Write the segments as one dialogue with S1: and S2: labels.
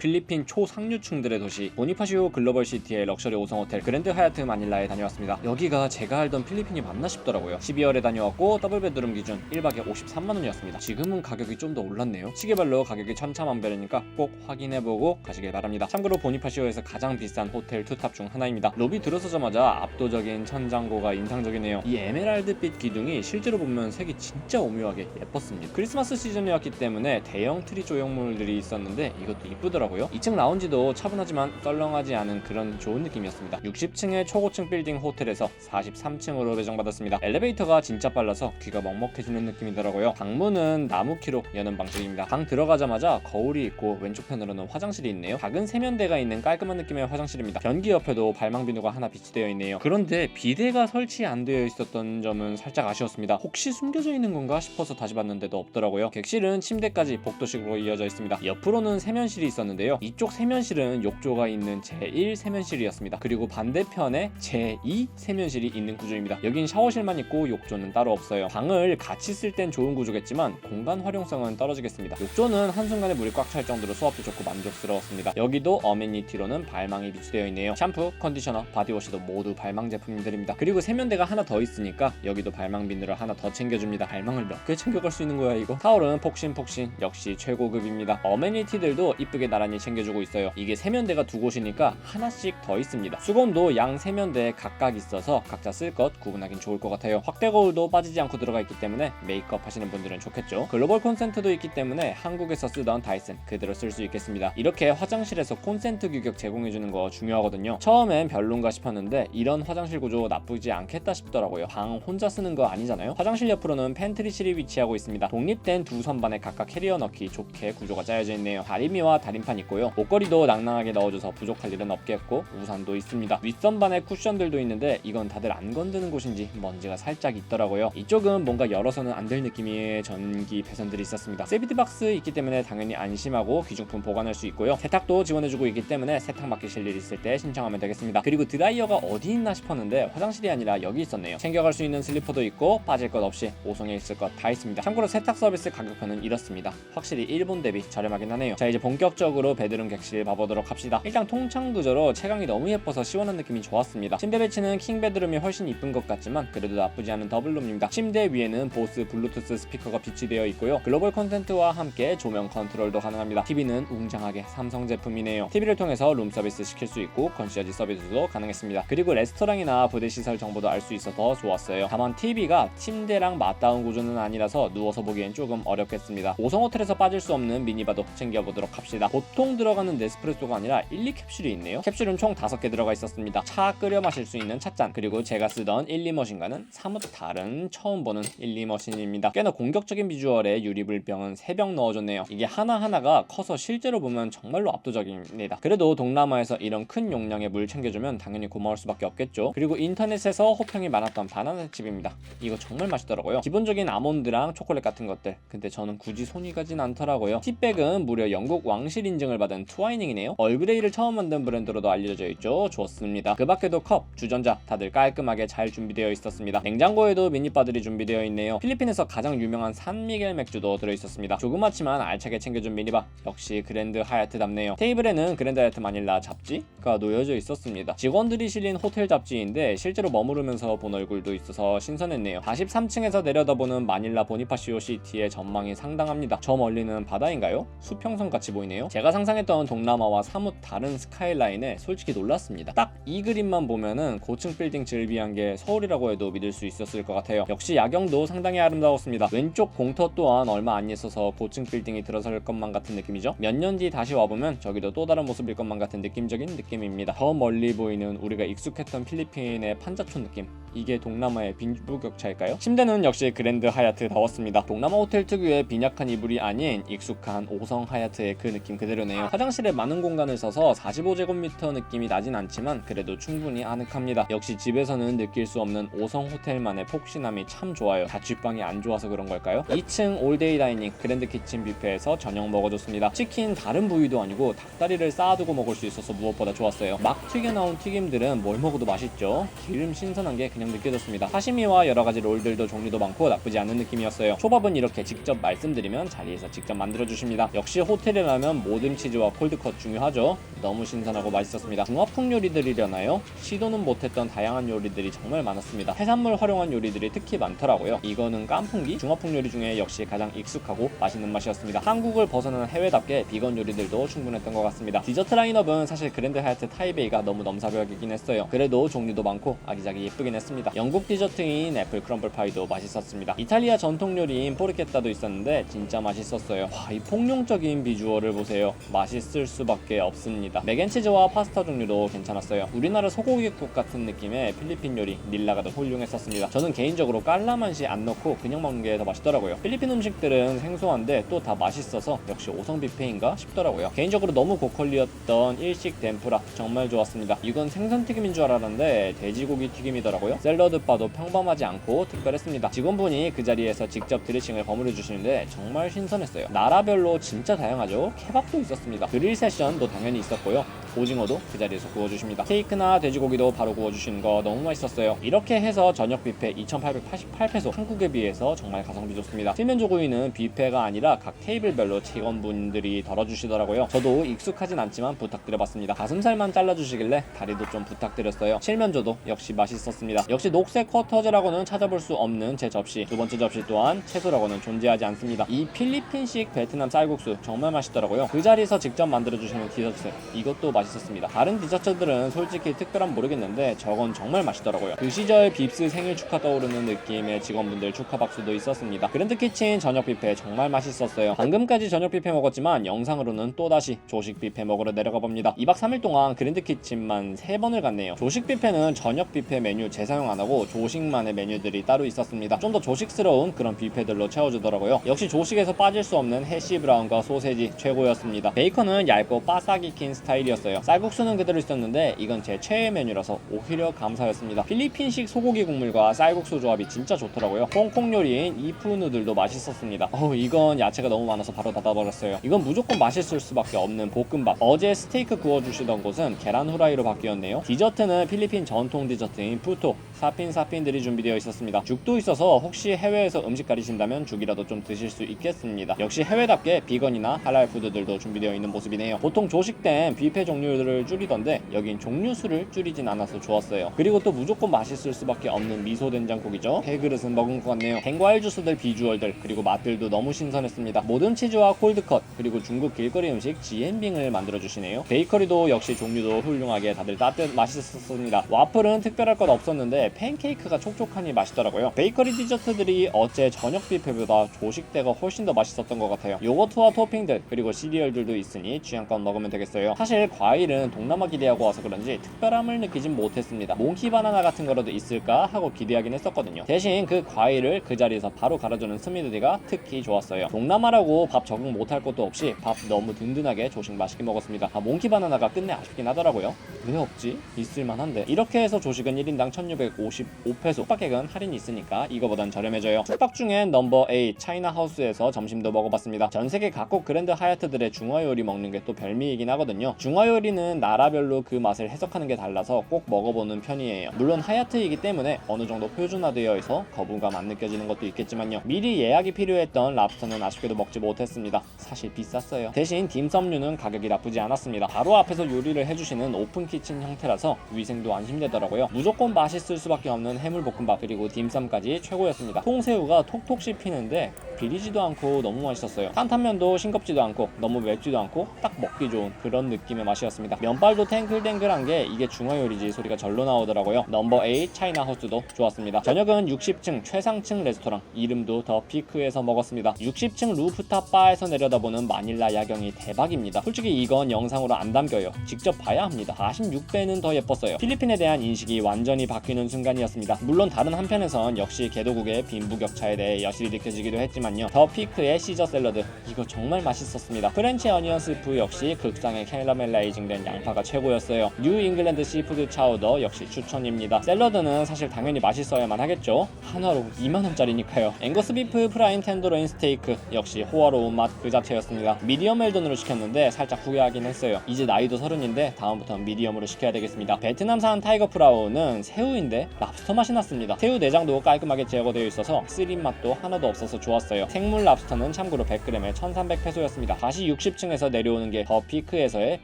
S1: 필리핀 초상류층들의 도시 보니파시오 글로벌시티의 럭셔리 5성 호텔 그랜드 하얏트 마닐라에 다녀왔습니다. 여기가 제가 알던 필리핀이 맞나 싶더라고요. 12월에 다녀왔고 더블 베드룸 기준 1박에 53만원이었습니다. 지금은 가격이 좀 더 올랐네요. 시계별로 가격이 천차만별이니까 꼭 확인해보고 가시길 바랍니다. 참고로 보니파시오에서 가장 비싼 호텔 투탑 중 하나입니다. 로비 들어서자마자 압도적인 천장고가 인상적이네요. 이 에메랄드빛 기둥이 실제로 보면 색이 진짜 오묘하게 예뻤습니다. 크리스마스 시즌이었기 때문에 대형 트리 조형물들이 있었는데 이것도 이쁘더라고요. 2층 라운지도 차분하지만 썰렁하지 않은 그런 좋은 느낌이었습니다. 60층의 초고층 빌딩 호텔에서 43층으로 배정받았습니다. 엘리베이터가 진짜 빨라서 귀가 먹먹해지는 느낌이더라고요. 방문은 나무키로 여는 방식입니다. 방 들어가자마자 거울이 있고 왼쪽 편으로는 화장실이 있네요. 작은 세면대가 있는 깔끔한 느낌의 화장실입니다. 변기 옆에도 발망비누가 하나 비치되어 있네요. 그런데 비데가 설치 안 되어 있었던 점은 살짝 아쉬웠습니다. 혹시 숨겨져 있는 건가 싶어서 다시 봤는데도 없더라고요. 객실은 침대까지 복도식으로 이어져 있습니다. 옆으로는 세면실이 있었는데요. 이쪽 세면실은 욕조가 있는 제1 세면실이었습니다. 그리고 반대편에 제2 세면실이 있는 구조입니다. 여긴 샤워실만 있고 욕조는 따로 없어요. 방을 같이 쓸 땐 좋은 구조겠지만 공간 활용성은 떨어지겠습니다. 욕조는 한순간에 물이 꽉 찰 정도로 수압도 좋고 만족스러웠습니다. 여기도 어메니티로는 발망이 비치되어 있네요. 샴푸, 컨디셔너, 바디워시도 모두 발망 제품들입니다. 그리고 세면대가 하나 더 있으니까 여기도 발망 비누를 하나 더 챙겨줍니다. 발망을 몇 개 챙겨갈 수 있는 거야 이거? 타월은 폭신폭신 역시 최고급입니다. 어메니티들도 이쁘게 나란히 챙겨주고 있어요. 이게 세면대가 두 곳이니까 하나씩 더 있습니다. 수건도 양 세면대에 각각 있어서 각자 쓸 것 구분하긴 좋을 것 같아요. 확대 거울도 빠지지 않고 들어가 있기 때문에 메이크업 하시는 분들은 좋겠죠. 글로벌 콘센트도 있기 때문에 한국에서 쓰던 다이슨 그대로 쓸 수 있겠습니다. 이렇게 화장실에서 콘센트 규격 제공해주는 거 중요하거든요. 처음엔 별론가 싶었는데 이런 화장실 구조 나쁘지 않겠다 싶더라고요. 방 혼자 쓰는 거 아니잖아요. 화장실 옆으로는 팬트리실이 위치하고 있습니다. 독립된 두 선반에 각각 캐리어 넣기 좋게 구조가 짜여져 있네요. 다리미와 다림판 있고요. 옷걸이도 낭낭하게 넣어줘서 부족할 일은 없겠고 우산도 있습니다. 윗선반에 쿠션들도 있는데 이건 다들 안 건드는 곳인지 먼지가 살짝 있더라고요. 이쪽은 뭔가 열어서는 안 될 느낌의 전기 배선들이 있었습니다. 세비드 박스 있기 때문에 당연히 안심하고 귀중품 보관할 수 있고요. 세탁도 지원해주고 있기 때문에 세탁 맡기실 일 있을 때 신청하면 되겠습니다. 그리고 드라이어가 어디 있나 싶었는데 화장실이 아니라 여기 있었네요. 챙겨갈 수 있는 슬리퍼도 있고 빠질 것 없이 5성에 있을 것 다 있습니다. 참고로 세탁 서비스 가격표는 이렇습니다. 확실히 일본 대비 저렴하긴 하네요. 자, 이제 본격적으로 베드룸 객실 봐보도록 합시다. 일단 통창 구조로 채광이 너무 예뻐서 시원한 느낌이 좋았습니다. 침대 배치는 킹 베드룸이 훨씬 이쁜 것 같지만 그래도 나쁘지 않은 더블룸입니다. 침대 위에는 보스 블루투스 스피커가 비치되어 있고요. 글로벌 콘텐츠와 함께 조명 컨트롤도 가능합니다. TV는 웅장하게 삼성 제품이네요. TV를 통해서 룸 서비스 시킬 수 있고 컨시어지 서비스도 가능했습니다. 그리고 레스토랑이나 부대 시설 정보도 알 수 있어 더 좋았어요. 다만 TV가 침대랑 맞닿은 구조는 아니라서 누워서 보기엔 조금 어렵겠습니다. 5성 호텔에서 빠질 수 없는 미니바도 챙겨보도록 합시다. 보통 들어가는 네스프레소가 아니라 1, 2캡슐이 있네요. 캡슐은 총 5개 들어가 있었습니다. 차 끓여 마실 수 있는 찻잔, 그리고 제가 쓰던 1, 2머신과는 사뭇 다른 처음 보는 1, 2머신입니다. 꽤나 공격적인 비주얼의 유리불병은 3병 넣어줬네요. 이게 하나하나가 커서 실제로 보면 정말로 압도적입니다. 그래도 동남아에서 이런 큰 용량의 물 챙겨주면 당연히 고마울 수밖에 없겠죠. 그리고 인터넷에서 호평이 많았던 바나나 칩입니다. 이거 정말 맛있더라고요. 기본적인 아몬드랑 초콜릿 같은 것들, 근데 저는 굳이 손이 가진 않더라고요. 팁백은 무려 영국 왕실 인증을 받은 트와이닝이네요. 얼그레이를 처음 만든 브랜드로도 알려져 있죠. 좋습니다. 그 밖에도 컵, 주전자 다들 깔끔하게 잘 준비되어 있었습니다. 냉장고에도 미니바들이 준비되어 있네요. 필리핀에서 가장 유명한 산미겔 맥주도 들어있었습니다. 조그맣지만 알차게 챙겨준 미니바, 역시 그랜드 하얏트답네요. 테이블에는 그랜드 하얏트 마닐라 잡지가 놓여져 있었습니다. 직원들이 실린 호텔 잡지인데 실제로 머무르면서 본 얼굴도 있어서 신선했네요. 43층에서 내려다보는 마닐라 보니파시오 시티의 전망이 상당합니다. 저 멀리는 바다인가요? 수평선 같이 보이네요. 제가 상상했던 동남아와 사뭇 다른 스카이라인에 솔직히 놀랐습니다. 딱 이 그림만 보면은 고층 빌딩 즐비한 게 서울이라고 해도 믿을 수 있었을 것 같아요. 역시 야경도 상당히 아름다웠습니다. 왼쪽 공터 또한 얼마 안 있어서 고층 빌딩이 들어설 것만 같은 느낌이죠. 몇 년 뒤 다시 와보면 저기도 또 다른 모습일 것만 같은 느낌적인 느낌입니다. 더 멀리 보이는 우리가 익숙했던 필리핀의 판자촌 느낌, 이게 동남아의 빈부격차일까요? 침대는 역시 그랜드 하얏트다웠습니다. 동남아 호텔 특유의 빈약한 이불이 아닌 익숙한 5성 하얏트의 그 느낌 그대로네요. 화장실에 많은 공간을 써서 45제곱미터 느낌이 나진 않지만 그래도 충분히 아늑합니다. 역시 집에서는 느낄 수 없는 5성 호텔만의 폭신함이 참 좋아요. 자취방이 안 좋아서 그런 걸까요? 2층 올데이 다이닝 그랜드 키친 뷔페에서 저녁 먹어줬습니다. 치킨 다른 부위도 아니고 닭다리를 쌓아두고 먹을 수 있어서 무엇보다 좋았어요. 막 튀겨 나온 튀김들은 뭘 먹어도 맛있죠. 기름 신선한 게 그냥 느껴졌습니다. 사시미와 여러가지 롤들도 종류도 많고 나쁘지 않은 느낌이었어요. 초밥은 이렇게 직접 말씀드리면 자리에서 직접 만들어주십니다. 역시 호텔이라면 모듬 치즈와 콜드컷 중요하죠. 너무 신선하고 맛있었습니다. 중화풍 요리들이려나요? 시도는 못했던 다양한 요리들이 정말 많았습니다. 해산물 활용한 요리들이 특히 많더라고요. 이거는 깐풍기? 중화풍 요리 중에 역시 가장 익숙하고 맛있는 맛이었습니다. 한국을 벗어난 해외답게 비건 요리들도 충분했던 것 같습니다. 디저트 라인업은 사실 그랜드 하얏트 타이베이가 너무 넘사벽이긴 했어요. 그래도 종류도 많고 아기자기 예쁘긴 했습니다. 영국 디저트인 애플 크럼블 파이도 맛있었습니다. 이탈리아 전통 요리인 포르케타도 있었는데 진짜 맛있었어요. 와, 이 폭룡적인 비주얼을 보세요. 맛있을 수밖에 없습니다. 맥앤치즈와 파스타 종류도 괜찮았어요. 우리나라 소고기국 같은 느낌의 필리핀 요리 닐라가 더 훌륭했었습니다. 저는 개인적으로 깔라만시 안 넣고 그냥 먹는 게 더 맛있더라고요. 필리핀 음식들은 생소한데 또 다 맛있어서 역시 오성 뷔페인가 싶더라고요. 개인적으로 너무 고퀄리였던 일식 덴푸라 정말 좋았습니다. 이건 생선 튀김인 줄 알았는데 돼지고기 튀김이더라고요. 샐러드 바도 평범하지 않고 특별했습니다. 직원분이 그 자리에서 직접 드레싱을 버무려 주시는데 정말 신선했어요. 나라별로 진짜 다양하죠. 케밥도 있었습니다. 그릴 세션도 당연히 있었고요. 오징어도 그 자리에서 구워주십니다. 스테이크나 돼지고기도 바로 구워주시는 거 너무 맛있었어요. 이렇게 해서 저녁 뷔페 2,888페소, 한국에 비해서 정말 가성비 좋습니다. 칠면조구이는 뷔페가 아니라 각 테이블별로 직원분들이 덜어주시더라고요. 저도 익숙하진 않지만 부탁드려봤습니다. 가슴살만 잘라주시길래 다리도 좀 부탁드렸어요. 칠면조도 역시 맛있었습니다. 역시 녹색 쿼터제라고는 찾아볼 수 없는 제 접시, 두 번째 접시 또한 채소라고는 존재하지 않습니다. 이 필리핀식 베트남 쌀국수 정말 맛있더라고요. 그 자리에서 직접 만들어주시는 디저트, 이것도 맛있었습니다. 다른 디저트들은 솔직히 특별한 모르겠는데 저건 정말 맛있더라고요. 그 시절 빕스 생일 축하 떠오르는 느낌의 직원분들 축하 박수도 있었습니다. 그랜드 키친 저녁 뷔페 정말 맛있었어요. 방금까지 저녁 뷔페 먹었지만 영상으로는 또다시 조식 뷔페 먹으러 내려가 봅니다. 2박 3일 동안 그랜드 키친만 3번을 갔네요. 조식 뷔페는 저녁 뷔페 메뉴 재사용 안 하고 조식만의 메뉴들이 따로 있었습니다. 좀 더 조식스러운 그런 뷔페들로 채워주더라고요. 역시 조식에서 빠질 수 없는 해시 브라운과 소세지 최고였습니다. 베이컨은 얇고 바싹 익힌 스타일이었어요. 쌀국수는 그대로 있었는데 이건 제 최애 메뉴라서 오히려 감사했습니다. 필리핀식 소고기 국물과 쌀국수 조합이 진짜 좋더라고요. 홍콩 요리인 이프 누들도 맛있었습니다. 이건 야채가 너무 많아서 바로 닫아버렸어요. 이건 무조건 맛있을 수밖에 없는 볶음밥. 어제 스테이크 구워주시던 곳은 계란 후라이로 바뀌었네요. 디저트는 필리핀 전통 디저트인 푸토, 사핀들이 준비되어 있었습니다. 죽도 있어서 혹시 해외에서 음식 가리신다면 죽이라도 좀 드실 수 있겠습니다. 역시 해외답게 비건이나 할랄 푸드들도 준비되어 있는 모습이네요. 보통 조식 땐 뷔페 종류들을 줄이던데 여긴 종류 수를 줄이진 않아서 좋았어요. 그리고 또 무조건 맛있을 수밖에 없는 미소 된장국이죠. 세 그릇은 먹은 것 같네요. 갱과일 주스들 비주얼들 그리고 맛들도 너무 신선했습니다. 모듬 치즈와 콜드컷 그리고 중국 길거리 음식 지엔빙을 만들어주시네요. 베이커리도 역시 종류도 훌륭하게 다들 맛있었습니다. 와플은 특별할 것 없었는데 팬케이크가 촉촉하니 맛있더라고요. 베이커리 디저트들이 어제 저녁 뷔페보다 조식 때가 훨씬 더 맛있었던 것 같아요. 요거트와 토핑들 그리고 시리얼들도 있으니 취향껏 먹으면 되겠어요. 사실 과일은 동남아 기대하고 와서 그런지 특별함을 느끼진 못했습니다. 몽키 바나나 같은 거라도 있을까 하고 기대하긴 했었거든요. 대신 그 과일을 그 자리에서 바로 갈아주는 스미드디가 특히 좋았어요. 동남아라고 밥 적응 못할 것도 없이 밥 너무 든든하게 조식 맛있게 먹었습니다. 몽키 바나나가 끝내 아쉽긴 하더라고요. 왜 없지? 있을만한데. 이렇게 해서 조식은 1인당 1655페소, 숙박객은 할인이 있으니까 이거보단 저렴해져요. 숙박 중엔 넘버 8 차이나 하우스에서 점심도 먹어봤습니다. 전세계 각국 그랜드 하얏트들의 중화 요리 먹는 게 또 별미이긴 하거든요. 중화 요리는 나라별로 그 맛을 해석하는 게 달라서 꼭 먹어보는 편이에요. 물론 하얏트이기 때문에 어느 정도 표준화되어 있어 거부감 안 느껴지는 것도 있겠지만요. 미리 예약이 필요했던 랍스터는 아쉽게도 먹지 못했습니다. 사실 비쌌어요. 대신 딤섬류는 가격이 나쁘지 않았습니다. 바로 앞에서 요리를 해주시는 오픈 키친 형태라서 위생도 안심되더라고요. 무조건 맛있을 수밖에 없는 해물볶음밥 그리고 딤섬까지 최고였습니다. 통새우가 톡톡 씹히는데 비리지도 않고 너무 맛있었어요. 탄탄면도 싱겁지도 않고 너무 맵지도 않고 딱 먹기 좋은 그런 느낌의 맛이었습니다. 면발도 탱글탱글한 게 이게 중화 요리지 소리가 절로 나오더라고요. 넘버 8 차이나 하우스도 좋았습니다. 저녁은 60층 최상층 레스토랑, 이름도 더 피크에서 먹었습니다. 60층 루프탑 바에서 내려다보는 마닐라 야경이 대박입니다. 솔직히 이건 영상으로 안 담겨요. 직접 봐야 합니다. 46배는 더 예뻤어요. 필리핀에 대한 인식이 완전히 바뀌는 순간이었습니다. 물론 다른 한편에선 역시 개도국의 빈부격차에 대해 여실히 느껴지기도 했지만 하지만요, 더 피크의 시저 샐러드 이거 정말 맛있었습니다. 프렌치 어니언 스프 역시 극상의 캐러멜라이징된 양파가 최고였어요. 뉴 잉글랜드 시푸드 차우더 역시 추천입니다. 샐러드는 사실 당연히 맛있어야만 하겠죠. 한화로 2만원짜리니까요. 앵거스 비프 프라임 텐더로인 스테이크 역시 호화로운 맛 그 자체였습니다. 미디엄 웰던으로 시켰는데 살짝 후회하긴 했어요. 이제 나이도 30인데 다음부터는 미디엄으로 시켜야 되겠습니다. 베트남산 타이거 프라우는 새우인데 랍스터 맛이 났습니다. 새우 내장도 깔끔하게 제거되어 있어서 쓰림 맛도 하나도 없어서 좋았어요. 생물 랍스터는 참고로 100g에 1300페소였습니다. 다시 60층에서 내려오는 게 더 피크에서의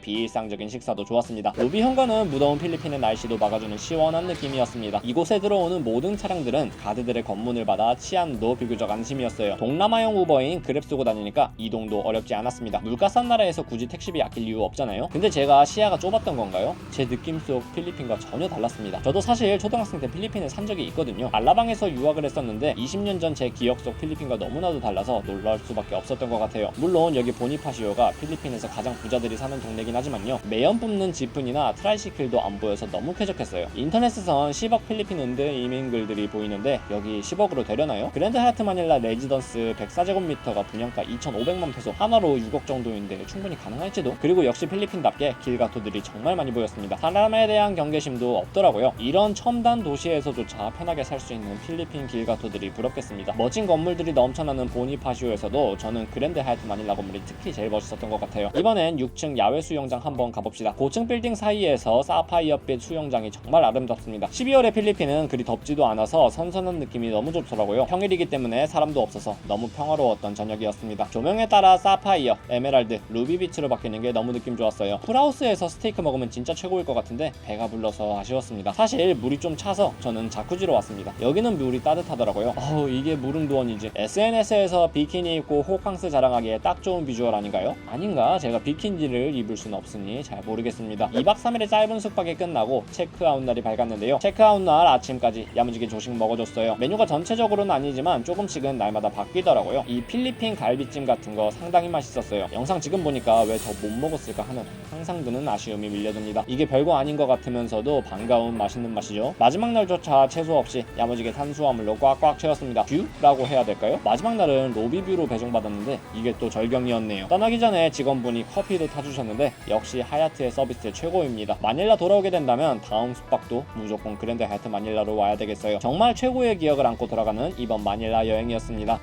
S1: 비일상적인 식사도 좋았습니다. 로비 현관은 무더운 필리핀의 날씨도 막아주는 시원한 느낌이었습니다. 이곳에 들어오는 모든 차량들은 가드들의 검문을 받아 치안도 비교적 안심이었어요. 동남아형 우버인 그랩 쓰고 다니니까 이동도 어렵지 않았습니다. 물가 싼 나라에서 굳이 택시비 아낄 이유 없잖아요. 근데 제가 시야가 좁았던 건가요? 제 느낌 속 필리핀과 전혀 달랐습니다. 저도 사실 초등학생 때 필리핀에 산 적이 있거든요. 알라방에서 유학을 했었는데 20년 전 제 기억 속 필리핀과 너무나도 달라서 놀랄 수밖에 없었던 것 같아요. 물론 여기 보니파시오가 필리핀에서 가장 부자들이 사는 동네긴 하지만요, 매연 뽑는 지푼이나 트라이시클도 안 보여서 너무 쾌적했어요. 인터넷에선 10억 필리핀 은드 이민글들이 보이는데 여기 10억으로 되려나요? 그랜드 하얏트 마닐라 레지던스 104제곱미터가 분양가 2,500만 페소, 하나로 6억 정도인데 충분히 가능할지도. 그리고 역시 필리핀답게 길가토들이 정말 많이 보였습니다. 사람에 대한 경계심도 없더라고요. 이런 첨단 도시에서조차 편하게 살 수 있는 필리핀 길가토들이 부럽겠습니다. 멋진 건물들이 넘쳐나는 보니파시오에서도 저는 그랜드 하얏트 마닐라 건물이 특히 제일 멋있었던 것 같아요. 이번엔 6층 야외 수영장 한번 가봅시다. 고층 빌딩 사이에서 사파이어빛 수영장이 정말 아름답습니다. 12월에 필리핀은 그리 덥지도 않아서 선선한 느낌이 너무 좋더라고요. 평일이기 때문에 사람도 없어서 너무 평화로웠던 저녁이었습니다. 조명에 따라 사파이어, 에메랄드, 루비빛으로 바뀌는 게 너무 느낌 좋았어요. 풀하우스에서 스테이크 먹으면 진짜 최고일 것 같은데 배가 불러서 아쉬웠습니다. 사실 물이 좀 차서 저는 자쿠지로 왔습니다. 여기는 물이 따뜻하더라고요. 이게 무릉도원이지. SNS에서 비키니 입고 호캉스 자랑하기에 딱 좋은 비주얼 아닌가요? 아닌가? 제가 비키니를 입을 수는 없으니 잘 모르겠습니다. 2박 3일의 짧은 숙박이 끝나고 체크아웃 날이 밝았는데요, 체크아웃 날 아침까지 야무지게 조식 먹어줬어요. 메뉴가 전체적으로는 아니지만 조금씩은 날마다 바뀌더라고요. 이 필리핀 갈비찜 같은 거 상당히 맛있었어요. 영상 지금 보니까 왜 더 못 먹었을까 하는 항상 드는 아쉬움이 밀려듭니다. 이게 별거 아닌 것 같으면서도 반가운 맛있는 맛이죠. 마지막 날조차 채소 없이 야무지게 탄수화물로 꽉꽉 채웠습니다. 뷰라고 해야 될까요? 마지막 날은 로비뷰로 배정받았는데 이게 또 절경이었네요. 떠나기 전에 직원분이 커피도 타주셨는데 역시 하얏트의 서비스 최고입니다. 마닐라 돌아오게 된다면 다음 숙박도 무조건 그랜드 하얏트 마닐라로 와야 되겠어요. 정말 최고의 기억을 안고 돌아가는 이번 마닐라 여행이었습니다.